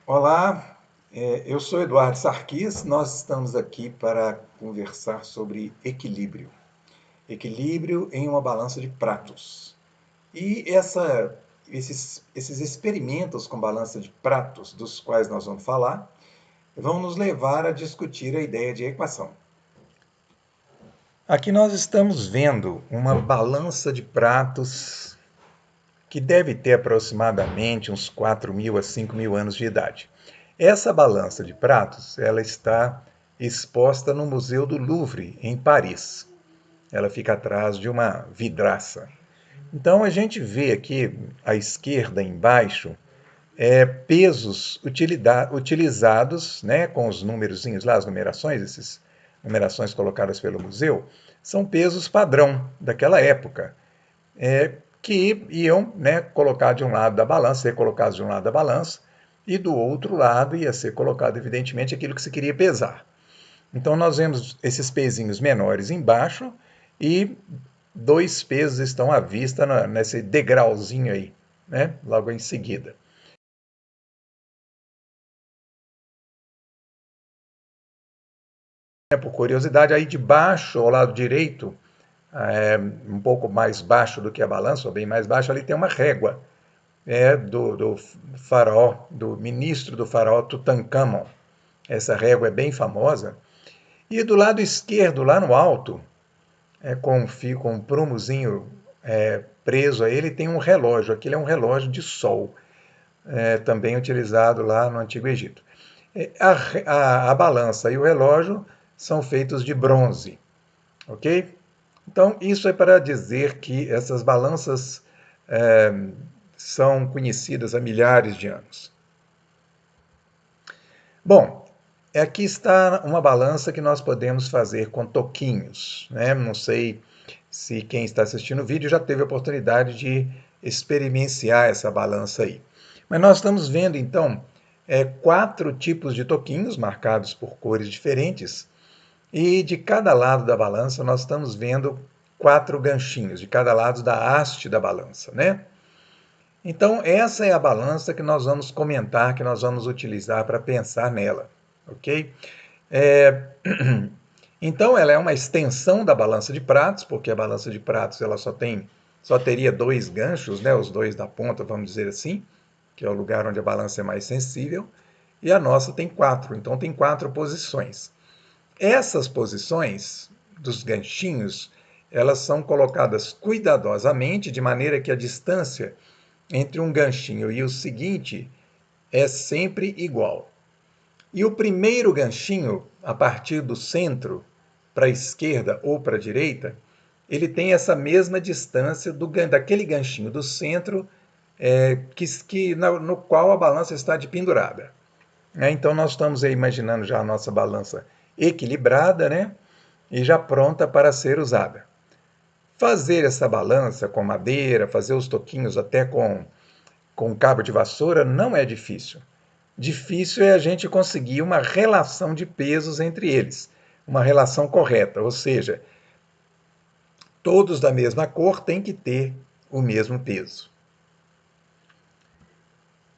Olá, eu sou Eduardo Sarquis. Nós estamos aqui para conversar sobre equilíbrio. Equilíbrio em uma balança de pratos. E esses experimentos com balança de pratos, dos quais nós vamos falar, vão nos levar a discutir a ideia de equação. Aqui nós estamos vendo uma balança de pratos que deve ter aproximadamente uns 4.000 a 5.000 anos de idade. Essa balança de pratos, ela está exposta no Museu do Louvre, em Paris. Ela fica atrás de uma vidraça. Então a gente vê aqui à esquerda embaixo pesos utilizados, né, com os numerozinhos lá, as numerações, essas numerações colocadas pelo museu, são pesos padrão daquela época, que iam, né, colocar de um lado da balança, ser colocados de um lado da balança, e do outro lado ia ser colocado, evidentemente, aquilo que se queria pesar. Então nós vemos esses pezinhos menores embaixo e dois pesos estão à vista nesse degrauzinho aí, né, logo em seguida. Por curiosidade, aí de baixo, ao lado direito, um pouco mais baixo do que a balança, ou bem mais baixo, ali tem uma régua do faraó, do ministro do faraó Tutankhamon. Essa régua é bem famosa. E do lado esquerdo, lá no alto, com um prumozinho preso a ele, tem um relógio. Aquele é um relógio de sol, também utilizado lá no Antigo Egito. A balança e o relógio são feitos de bronze, ok? Então, isso é para dizer que essas balanças são conhecidas há milhares de anos. Bom, aqui está uma balança que nós podemos fazer com toquinhos, né? Não sei se quem está assistindo o vídeo já teve a oportunidade de experienciar essa balança aí. Mas nós estamos vendo, então, 4 tipos de toquinhos marcados por cores diferentes, e de cada lado da balança nós estamos vendo 4 ganchinhos, de cada lado da haste da balança, né? Então, essa é a balança que nós vamos comentar, que nós vamos utilizar para pensar nela, ok? Então, ela é uma extensão da balança de pratos, porque a balança de pratos ela só teria 2 ganchos, né? Os 2 da ponta, vamos dizer assim, que é o lugar onde a balança é mais sensível, e a nossa tem 4, então tem 4 posições. Essas posições dos ganchinhos, elas são colocadas cuidadosamente, de maneira que a distância entre um ganchinho e o seguinte é sempre igual. E o primeiro ganchinho, a partir do centro para a esquerda ou para a direita, ele tem essa mesma distância daquele ganchinho do centro no qual a balança está pendurada. Então nós estamos aí imaginando já a nossa balança equilibrada, né? E já pronta para ser usada. Fazer essa balança com madeira, fazer os toquinhos até com cabo de vassoura não é difícil. Difícil é a gente conseguir uma relação de pesos entre eles, uma relação correta, ou seja, todos da mesma cor têm que ter o mesmo peso.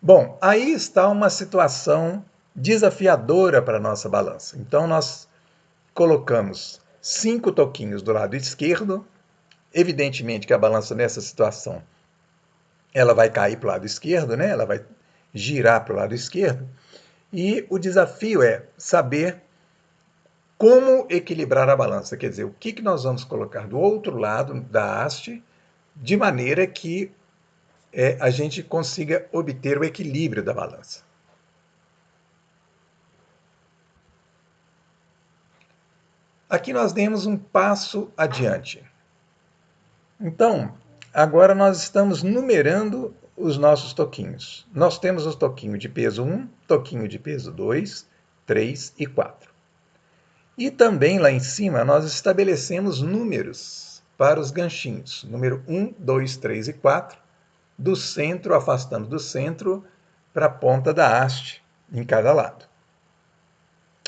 Bom, aí está uma situação desafiadora para a nossa balança. Então nós colocamos 5 toquinhos do lado esquerdo. Evidentemente que a balança nessa situação ela vai cair para o lado esquerdo, né? Ela vai girar para o lado esquerdo. E o desafio é saber como equilibrar a balança, quer dizer, o que nós vamos colocar do outro lado da haste, de maneira que a gente consiga obter o equilíbrio da balança. Aqui nós demos um passo adiante. Então, agora nós estamos numerando os nossos toquinhos. Nós temos o toquinho de peso 1, toquinho de peso 2, 3 e 4. E também lá em cima nós estabelecemos números para os ganchinhos. Número 1, 2, 3 e 4, do centro, afastando do centro para a ponta da haste em cada lado.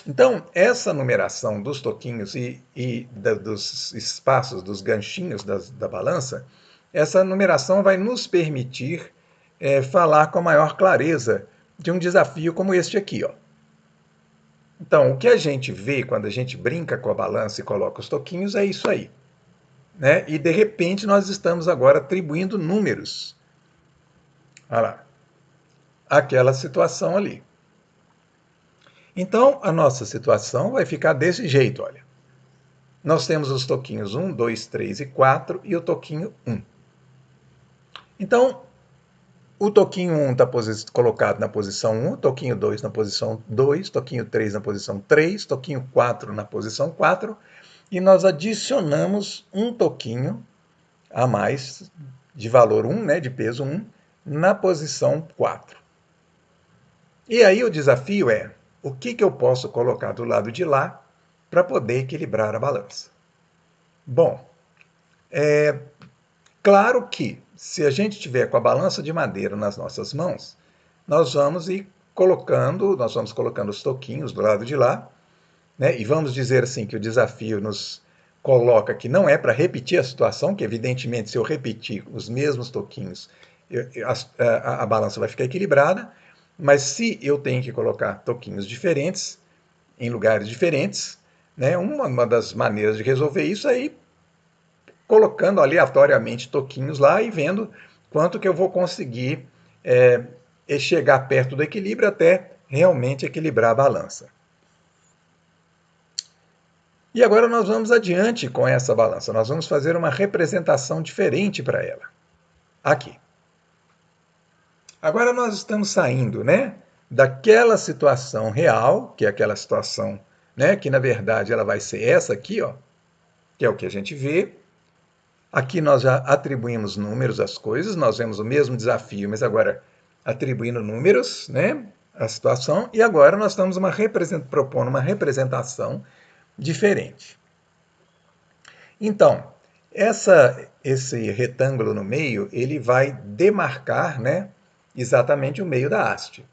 Então, essa numeração dos toquinhos dos espaços, dos ganchinhos da balança, essa numeração vai nos permitir falar com maior clareza de um desafio como este aqui, ó. Então, o que a gente vê quando a gente brinca com a balança e coloca os toquinhos é isso aí, né? E de repente nós estamos agora atribuindo números. Olha lá, aquela situação ali. Então, a nossa situação vai ficar desse jeito, olha. Nós temos os toquinhos 1, 2, 3 e 4 e o toquinho 1. Então, o toquinho 1 está colocado na posição 1, toquinho 2 na posição 2, toquinho 3 na posição 3, toquinho 4 na posição 4, e nós adicionamos um toquinho a mais, de valor 1, né, de peso 1, na posição 4. E aí o desafio é, o que eu posso colocar do lado de lá para poder equilibrar a balança? Bom, claro que se a gente tiver com a balança de madeira nas nossas mãos, nós vamos colocando os toquinhos do lado de lá, né? E vamos dizer assim que o desafio nos coloca que não é para repetir a situação, que evidentemente se eu repetir os mesmos toquinhos, a balança vai ficar equilibrada, mas se eu tenho que colocar toquinhos diferentes, em lugares diferentes, né? Uma das maneiras de resolver isso é ir colocando aleatoriamente toquinhos lá e vendo quanto que eu vou conseguir chegar perto do equilíbrio até realmente equilibrar a balança. E agora nós vamos adiante com essa balança. Nós vamos fazer uma representação diferente para ela. Aqui. Agora nós estamos saindo, né, daquela situação real, que é aquela situação, né, que na verdade ela vai ser essa aqui, ó, que é o que a gente vê. Aqui nós já atribuímos números às coisas, nós vemos o mesmo desafio, mas agora atribuindo números, né, à situação, e agora nós estamos propondo uma representação diferente. Então, esse retângulo no meio, ele vai demarcar, né, exatamente o meio da haste.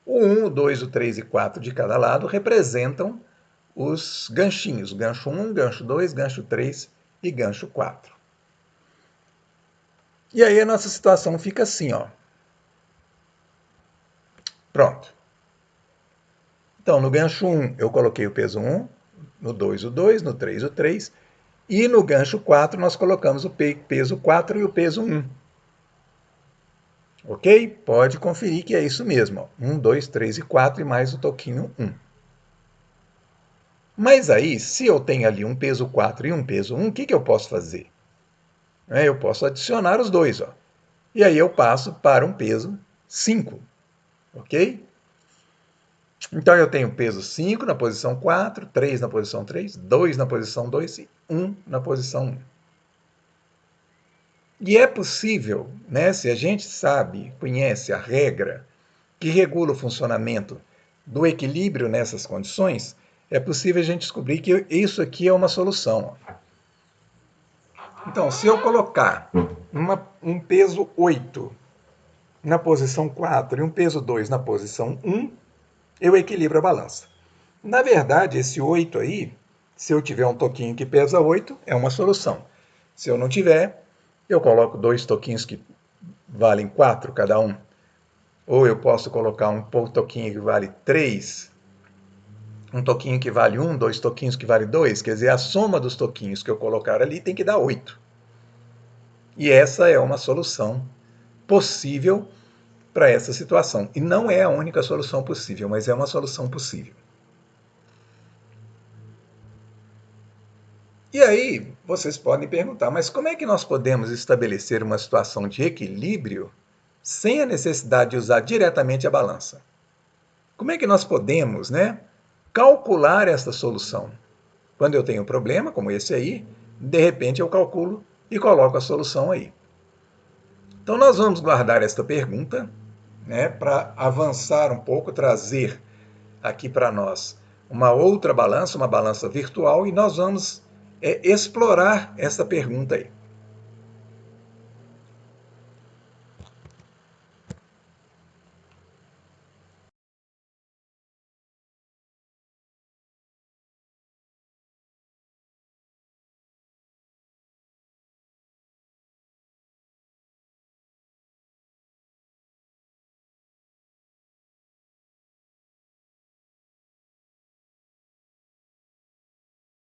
O 1, o 2, o 3 e 4 de cada lado representam os ganchinhos, gancho 1, gancho 2, gancho 3 e gancho 4. E aí a nossa situação fica assim, ó. Pronto. Então, no gancho 1 eu coloquei o peso 1, no 2 o 2, no 3 o 3, e no gancho 4 nós colocamos o peso 4 e o peso 1. Ok? Pode conferir que é isso mesmo. Ó. 1, 2, 3 e 4 e mais o toquinho 1. Mas aí, se eu tenho ali um peso 4 e um peso 1, o que eu posso fazer? Eu posso adicionar os dois. Ó. E aí eu passo para um peso 5. Ok? Então eu tenho peso 5 na posição 4, 3 na posição 3, 2 na posição 2 e 1 na posição 1. E é possível, né, se a gente sabe, conhece a regra que regula o funcionamento do equilíbrio nessas condições, é possível a gente descobrir que isso aqui é uma solução. Então, se eu colocar um peso 8 na posição 4 e um peso 2 na posição 1, eu equilibro a balança. Na verdade, esse 8 aí, se eu tiver um toquinho que pesa 8, é uma solução. Se eu não tiver, eu coloco 2 toquinhos que valem 4 cada um. Ou eu posso colocar um toquinho que vale 3, um toquinho que vale 1, 2 toquinhos que vale 2. Quer dizer, a soma dos toquinhos que eu colocar ali tem que dar 8. E essa é uma solução possível para essa situação. E não é a única solução possível, mas é uma solução possível. E aí, vocês podem perguntar, mas como é que nós podemos estabelecer uma situação de equilíbrio sem a necessidade de usar diretamente a balança? Como é que nós podemos, né, calcular essa solução? Quando eu tenho um problema, como esse aí, de repente eu calculo e coloco a solução aí. Então nós vamos guardar esta pergunta, né, para avançar um pouco, trazer aqui para nós uma outra balança, uma balança virtual, e nós vamos explorar essa pergunta aí.